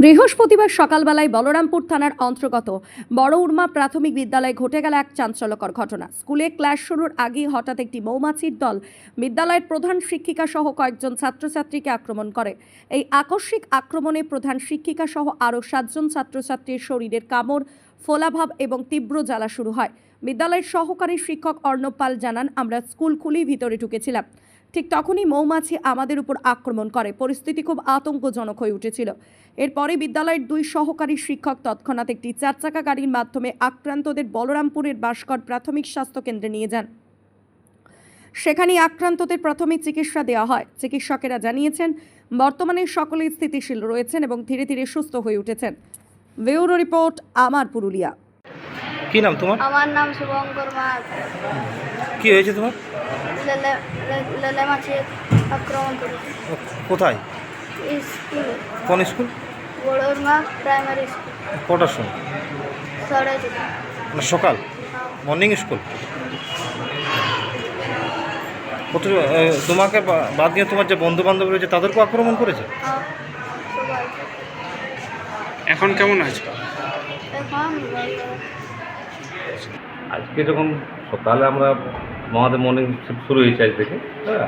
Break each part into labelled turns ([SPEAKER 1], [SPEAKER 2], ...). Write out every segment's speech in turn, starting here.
[SPEAKER 1] বৃহস্পতিবার সকালবেলায় বলরামপুর থানার অন্তর্গত বড় উর্মা প্রাথমিক বিদ্যালয়ে ঘটে গেল এক চাঞ্চল্যকর ঘটনা। স্কুলে ক্লাস শুরুর আগেই হঠাৎ একটি মৌমাছির দল বিদ্যালয়ের প্রধান শিক্ষিকা সহ কয়েকজন ছাত্রছাত্রীকে আক্রমণ করে। এই আকস্মিক আক্রমণে প্রধান শিক্ষিকা সহ আরও 7 জন ছাত্রছাত্রীর শরীরের কামড়, ফোলাভাব এবং তীব্র জ্বালা শুরু হয়। বিদ্যালয়ের সহকারী শিক্ষক অর্ণব পাল জানান, আমরা স্কুল খুলেই ভিতরে ঢুকেছিলাম। ঠিক তখনই মৌমাছি আমাদের উপর আক্রমণ করে। পরিস্থিতি খুব আতঙ্কজনক হয়ে উঠেছিল। এরপরে বিদ্যালয়ের 2 সহকারী শিক্ষক তৎক্ষণাৎ একটি 4 চাকা গাড়ির মাধ্যমে আক্রান্তদের বলরামপুরের বাসকর প্রাথমিক স্বাস্থ্য কেন্দ্রে নিয়ে যান। সেখানে আক্রান্তদের প্রাথমিক চিকিৎসা দেওয়া হয়। চিকিৎসকেরা জানিয়েছেন, বর্তমানে সকলেই স্থিতিশীল রয়েছেন এবং ধীরে ধীরে সুস্থ হয়ে উঠেছেন। ব্যুরো রিপোর্ট, আমার পুরুলিয়া।
[SPEAKER 2] কি নাম তোমার?
[SPEAKER 3] আমার নাম শুভঙ্কর মাহাত।
[SPEAKER 2] কি হয়েছে তোমার?
[SPEAKER 3] লেলে মাছি আক্রমণ করেছে।
[SPEAKER 2] কোথায়?
[SPEAKER 3] স্কুলে।
[SPEAKER 2] কোন স্কুল?
[SPEAKER 3] বড়ুরমা primary school.
[SPEAKER 2] কটার সময়?
[SPEAKER 3] 4:30।
[SPEAKER 2] মানে সকাল মর্নিং স্কুল? তোমাকে বাদ দিয়ে তোমার যে বন্ধু বান্ধব রয়েছে তাদেরকেও আক্রমণ করেছে?
[SPEAKER 3] সবাই।
[SPEAKER 4] এখন কেমন আছে?
[SPEAKER 3] এখন
[SPEAKER 5] আজকে যখন সকালে আমরা আমাদের মর্নিং শিফট শুরু হয়েছে আজ থেকে, হ্যাঁ,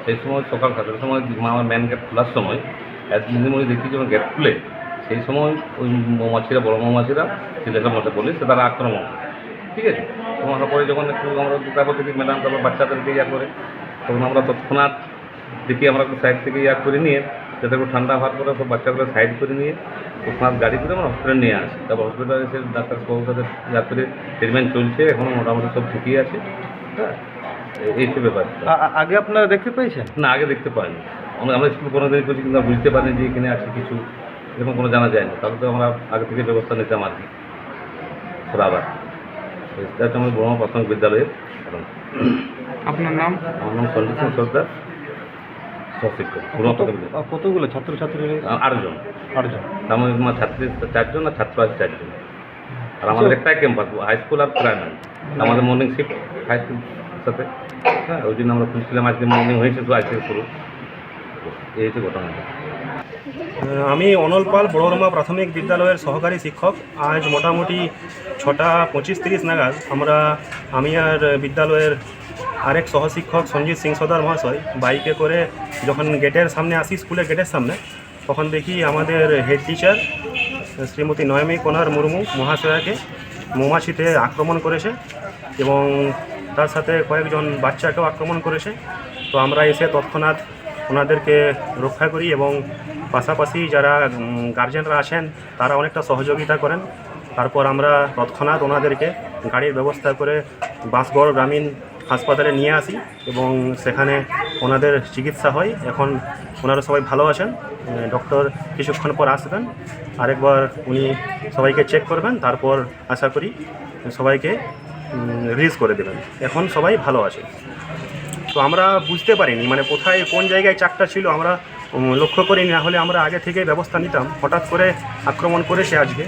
[SPEAKER 5] সেই সময় সকাল 7টার সময় আমার মেন গেট খোলার সময় দিদিমণি দেখি যখন গেট খুলে সেই সময় ওই মৌমাছিরা, বড় মৌমাছিরা ছেলেটার মধ্যে বলি সে তারা আক্রমণ করে। ঠিক আছে, তখন পরে যখন একটু আমরা তারপর দেখি ম্যাডাম তারপর বাচ্চাদেরকে করে, তখন আমরা তৎক্ষণাৎ দেখি আমরা সাইড থেকে করে নিয়ে যাতে একটু ঠান্ডা হওয়ার পরে সব বাচ্চাগুলো সাইড করে নিয়ে তৎক্ষণাৎ গাড়ি করে আমরা হসপিটালে নিয়ে আসি। তারপর হসপিটালে এসে ডাক্তারবাবু তাদের করে ট্রিটমেন্ট চলছে, এখন মোটামুটি সব ঠিকই আছে। হ্যাঁ, এইসব ব্যাপার।
[SPEAKER 2] আগে আপনারা দেখতে পেয়েছেন?
[SPEAKER 5] না, আগে দেখতে পাইনি। আমরা স্কুল কোনো দিন করছি কিন্তু বুঝতে পারিনি যে এখানে আছে কিছু, এরকম কোনো জানা যায় না। তাহলে তো আমরা আগে থেকে ব্যবস্থা নিতাম আর কি। আবার এটা হচ্ছে আমাদের বড় প্রাথমিক বিদ্যালয়ের।
[SPEAKER 4] আপনার নাম?
[SPEAKER 5] আমার নাম সঞ্জিত সিং সর্দার, সহশিক্ষক।
[SPEAKER 2] কতগুলো ছাত্রছাত্রী?
[SPEAKER 5] 8 জন।
[SPEAKER 2] 8 জন।
[SPEAKER 5] আমার ছাত্রী 4 জন আর ছাত্র আছে 4 জন। আর আমাদের একটাই ক্যাম্পাস, হাই স্কুল আর প্রাইমারি। আমাদের মর্নিং শিফট হাই স্কুল সাথে, হ্যাঁ, ওই জন্য আমরা খুঁজছিলাম। আজকে মর্নিং হয়েছে তো আজকে শুরু, এই হচ্ছে ঘটনাটা।
[SPEAKER 6] আমি অনল পাল, বড়ুরমা প্রাথমিক বিদ্যালয়ের সহকারী শিক্ষক। আজ মোটামুটি 6:25-30 নাগাদ আমি আর বিদ্যালয়ের আরেক সহশিক্ষক সঞ্জিত সিং সর্দার মহাশয় বাইকে করে যখন গেটের সামনে আসি, স্কুলের গেটের সামনে, তখন দেখি আমাদের হেড টিচার শ্রীমতী নয়মী কোনার মুর্মু মহাশয়াকে মৌমাছিতে আক্রমণ করেছে এবং তার সাথে কয়েকজন বাচ্চাকেও আক্রমণ করেছে। তো আমরা এসে তৎক্ষণাৎ ওনাদেরকে রক্ষা করি এবং পাশাপাশি যারা গার্জেনরা আছেন তারা অনেকটা সহযোগিতা করেন। তারপর আমরা তৎক্ষণাৎ ওনাদেরকে গাড়ির ব্যবস্থা করে বাঁশগড় গ্রামীণ হাসপাতালে নিয়ে আসি এবং সেখানে ওনাদের চিকিৎসা হয়। এখন ওনারা সবাই ভালো আছেন। ডক্টর কিছুক্ষণ পর আসবেন, আরেকবার উনি সবাইকে চেক করবেন, তারপর আশা করি সবাইকে রিলিজ করে দেবেন। এখন সবাই ভালো আছে। তো আমরা বুঝতে পারিনি মানে কোথায় কোন জায়গায় চাকটা ছিল, আমরা লক্ষ্য করিনি, না হলে আমরা আগে থেকে ব্যবস্থা নিতাম। হঠাৎ করে আক্রমণ করেছে আজকে।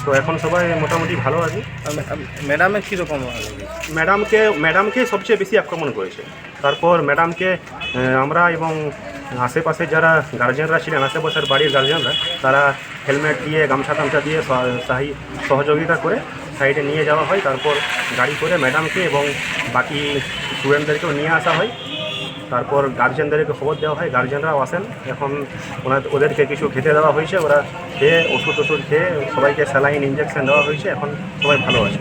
[SPEAKER 6] তো এখন সবাই মোটামুটি ভালো আছে।
[SPEAKER 2] ম্যাডামের কীরকম?
[SPEAKER 6] ম্যাডামকে সবচেয়ে বেশি আক্রমণ করেছে। তারপর ম্যাডামকে আমরা এবং আশেপাশে যারা গার্জেনরা ছিলেন, আশেপাশের বাড়ির গার্জেনরা, তারা হেলমেট দিয়ে গামছা দিয়ে সহযোগিতা করে সাইডে নিয়ে যাওয়া হয়। তারপর গাড়ি করে ম্যাডামকে এবং বাকি স্টুডেন্টদেরকেও নিয়ে আসা হয়। তারপর গার্জেনদেরকে খবর দেওয়া হয়, গার্জেনরাও আসেন। এখন ওদেরকে কিছু খেতে দেওয়া হয়েছে, ওরা খেয়ে ওষুধ খেয়ে সবাইকে স্যালাইন ইঞ্জেকশন দেওয়া হয়েছে। এখন সবাই ভালো আছে।